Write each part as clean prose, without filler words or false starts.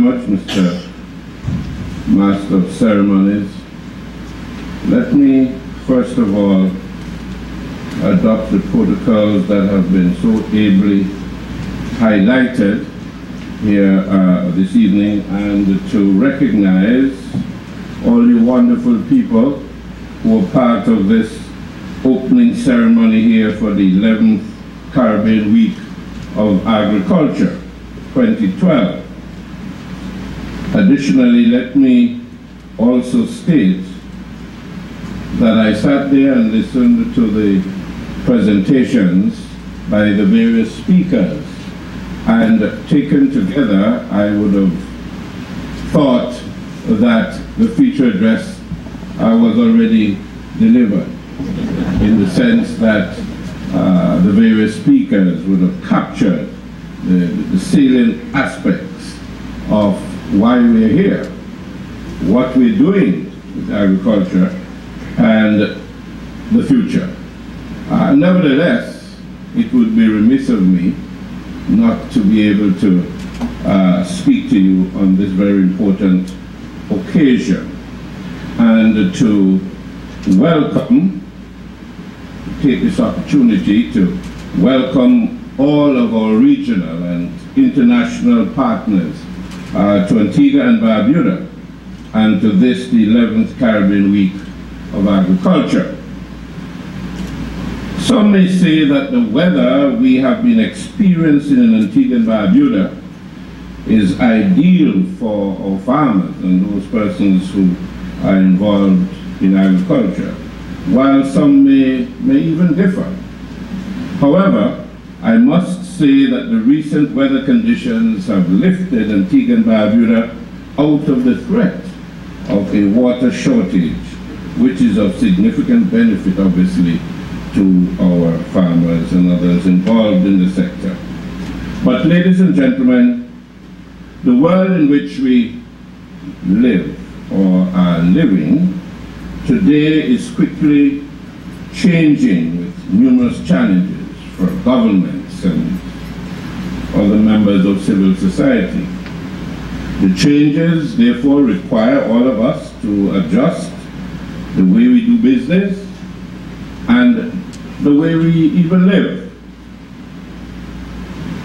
much, Mr. Master of Ceremonies. Let me, first of all, adopt the protocols that have been so ably highlighted here this evening, and to recognize all you wonderful people who are part of this opening ceremony here for the 11th Caribbean Week of Agriculture 2012. Additionally, let me also state that I sat there and listened to the presentations by the various speakers, and taken together, I would have thought that the feature address was already delivered, in the sense that the various speakers would have captured the salient aspects of why we're here, what we're doing with agriculture, and the future. Nevertheless, it would be remiss of me not to be able to speak to you on this very important occasion, and to welcome, take this opportunity to welcome all of our regional and international partners to Antigua and Barbuda, and to this, the 11th Caribbean Week of Agriculture. Some may say that the weather we have been experiencing in Antigua and Barbuda is ideal for our farmers and those persons who are involved in agriculture, while some may even differ. However, I must say that the recent weather conditions have lifted Antigua and Barbuda out of the threat of a water shortage, which is of significant benefit, obviously, to our farmers and others involved in the sector. But ladies and gentlemen, the world in which we live or are living today is quickly changing with numerous challenges for governments and other members of civil society. The changes therefore require all of us to adjust the way we do business and the way we even live.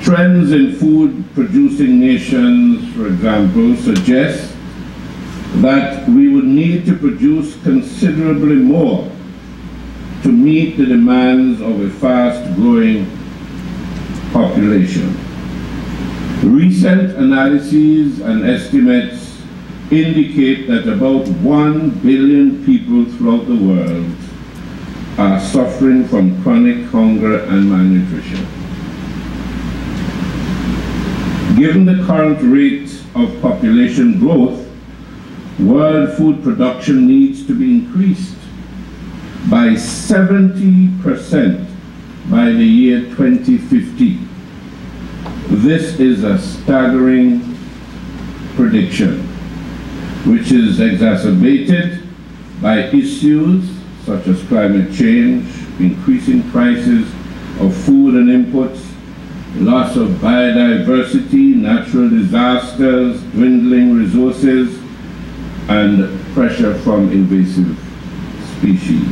Trends in food-producing nations, for example, suggest that we would need to produce considerably more to meet the demands of a fast-growing population. Recent analyses and estimates indicate that about 1 billion people throughout the world are suffering from chronic hunger and malnutrition. Given the current rate of population growth, world food production needs to be increased by 70% by the year 2050. This is a staggering prediction, which is exacerbated by issues such as climate change, increasing prices of food and inputs, loss of biodiversity, natural disasters, dwindling resources, and pressure from invasive species.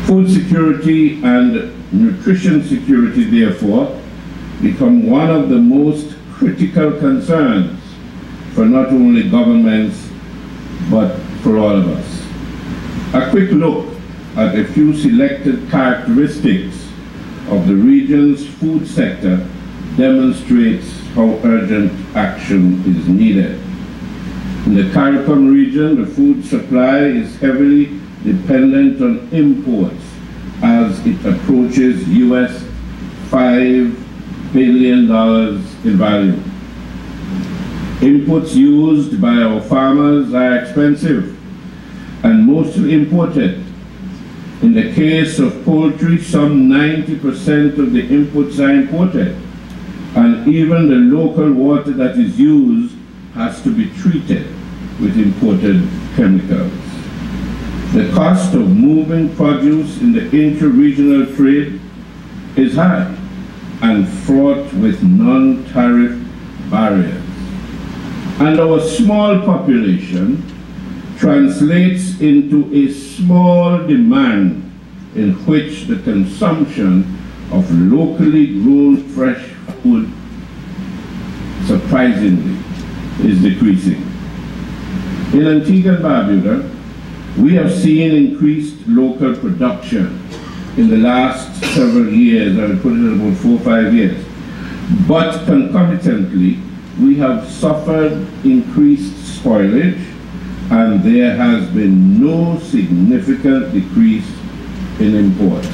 Food security and nutrition security, therefore, become one of the most critical concerns for not only governments, but for all of us. A quick look at a few selected characteristics of the region's food sector demonstrates how urgent action is needed. In the CARICOM region, the food supply is heavily dependent on imports as it approaches US $5 billion in value. Inputs used by our farmers are expensive and mostly imported. In the case of poultry, some 90% of the inputs are imported, and even the local water that is used has to be treated with imported chemicals. The cost of moving produce in the inter-regional trade is high and fraught with non-tariff barriers. And our small population translates into a small demand in which the consumption of locally grown fresh food, surprisingly, is decreasing. In Antigua and Barbuda, we have seen increased local production in the last several years, I would put it at about 4 or 5 years. But concomitantly, we have suffered increased spoilage, and there has been no significant decrease in imports.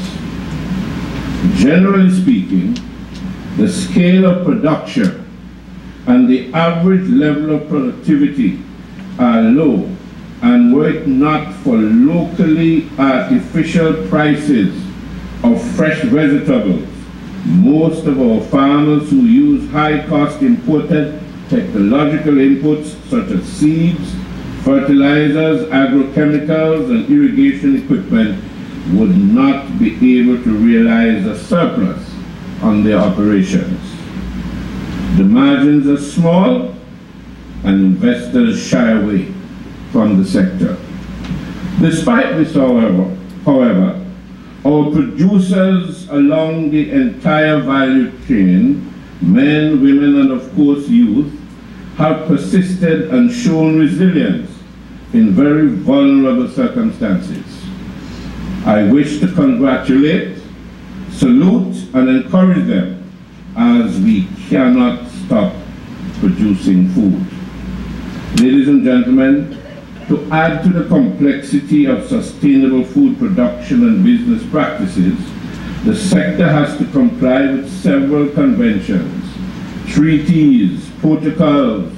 Generally speaking, the scale of production and the average level of productivity are low, and were it not for locally artificial prices of fresh vegetables, most of our farmers who use high-cost imported technological inputs such as seeds, fertilizers, agrochemicals, and irrigation equipment would not be able to realize a surplus on their operations. The margins are small, and investors shy away from the sector. Despite this, however, our producers along the entire value chain, men, women, and of course youth, have persisted and shown resilience in very vulnerable circumstances. I wish to congratulate, salute, and encourage them, as we cannot stop producing food. Ladies and gentlemen, to add to the complexity of sustainable food production and business practices, the sector has to comply with several conventions, treaties, protocols,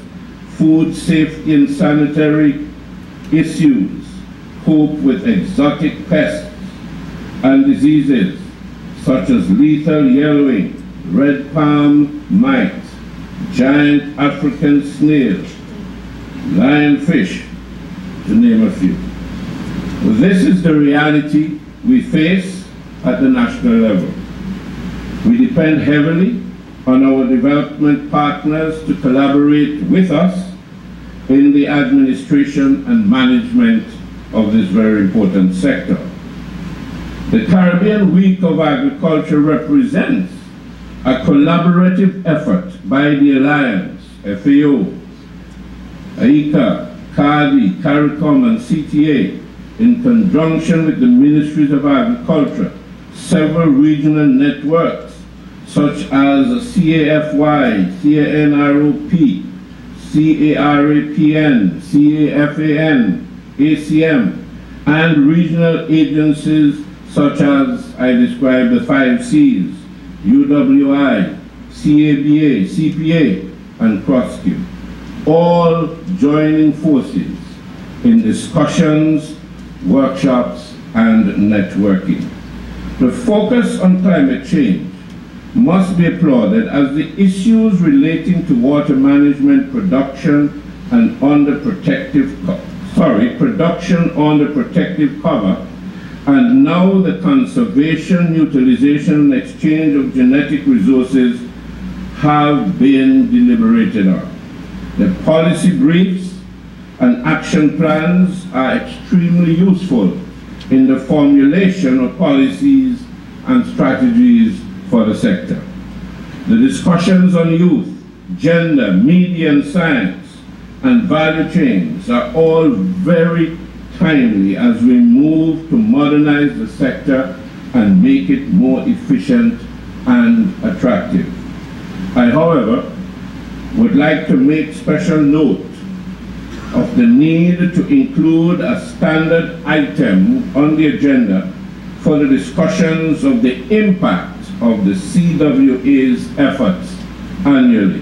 food safety and sanitary issues, cope with exotic pests and diseases such as lethal yellowing, red palm mite, giant African snail, lionfish, to name a few. This is the reality we face at the national level. We depend heavily on our development partners to collaborate with us in the administration and management of this very important sector. The Caribbean Week of Agriculture represents a collaborative effort by the Alliance, FAO, AICA, CARDI, CARICOM, and CTA, in conjunction with the Ministries of Agriculture, several regional networks such as CAFY, CANROP, CARAPN, CAFAN, ACM, and regional agencies such as I described the 5 Cs, UWI, CABA, CPA, and CROSSCU, all joining forces in discussions, workshops, and networking. The focus on climate change must be applauded, as the issues relating to water management, production under protective cover, and now the conservation, utilization, and exchange of genetic resources have been deliberated on. The policy briefs and action plans are extremely useful in the formulation of policies and strategies for the sector. The discussions on youth, gender, media and science, and value chains are all very timely as we move to modernize the sector and make it more efficient and attractive. I, however, would like to make special note of the need to include a standard item on the agenda for the discussions of the impact of the CWA's efforts annually.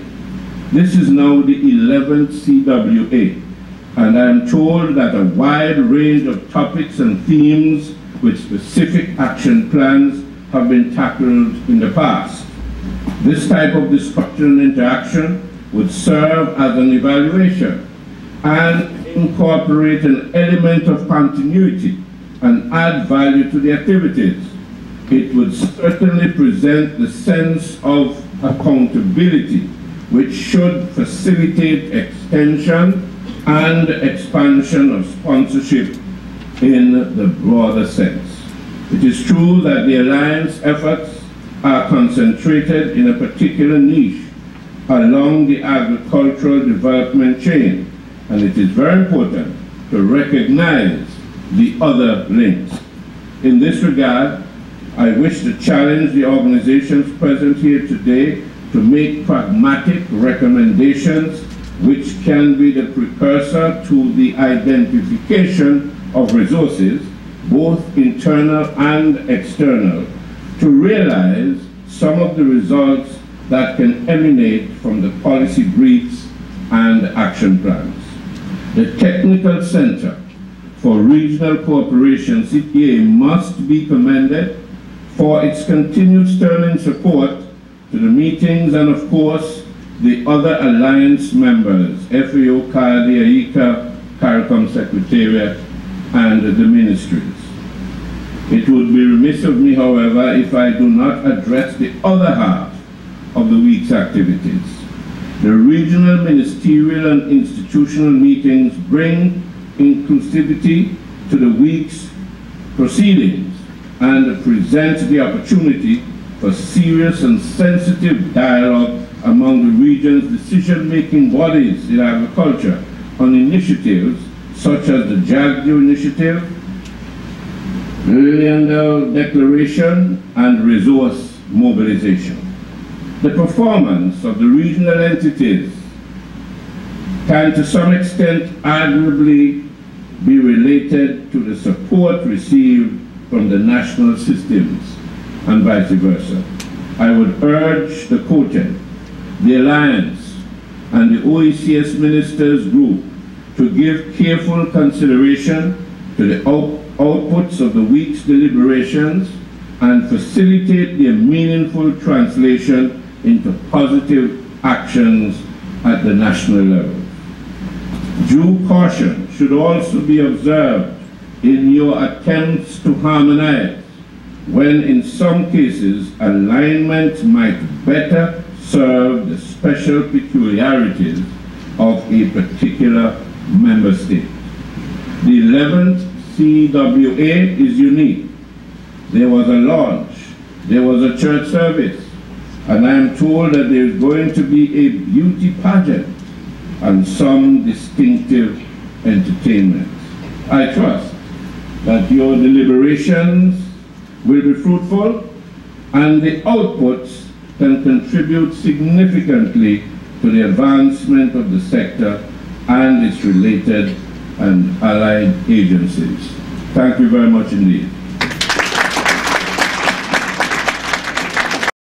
This is now the 11th CWA, and I am told that a wide range of topics and themes with specific action plans have been tackled in the past. This type of discussion and interaction would serve as an evaluation and incorporate an element of continuity and add value to the activities. It would certainly present the sense of accountability which should facilitate extension and expansion of sponsorship in the broader sense. It is true that the Alliance efforts are concentrated in a particular niche along the agricultural development chain, and it is very important to recognize the other links. In this regard, I wish to challenge the organizations present here today to make pragmatic recommendations which can be the precursor to the identification of resources, both internal and external, to realize some of the results that can emanate from the policy briefs and action plans. The Technical Center for Regional Cooperation, CWA, must be commended for its continued sterling support to the meetings and, of course, the other Alliance members, FAO, CARDI, AICA, CARICOM Secretariat, and the ministries. It would be remiss of me, however, if I do not address the other half of the week's activities. The regional, ministerial, and institutional meetings bring inclusivity to the week's proceedings and present the opportunity for serious and sensitive dialogue among the region's decision-making bodies in agriculture on initiatives such as the JAGDU initiative, Liliendale Declaration, and resource mobilization. The performance of the regional entities can to some extent arguably be related to the support received from the national systems and vice versa. I would urge the quoted, the Alliance, and the OECS Ministers Group to give careful consideration to the outputs of the week's deliberations and facilitate their meaningful translation into positive actions at the national level. Due caution should also be observed in your attempts to harmonize, when in some cases alignment might better serve the special peculiarities of a particular member state. The 11th CWA is unique. There was a launch, there was a church service, and I am told that there is going to be a beauty pageant and some distinctive entertainment. I trust that your deliberations will be fruitful and the outputs can contribute significantly to the advancement of the sector and its related and allied agencies. Thank you very much indeed.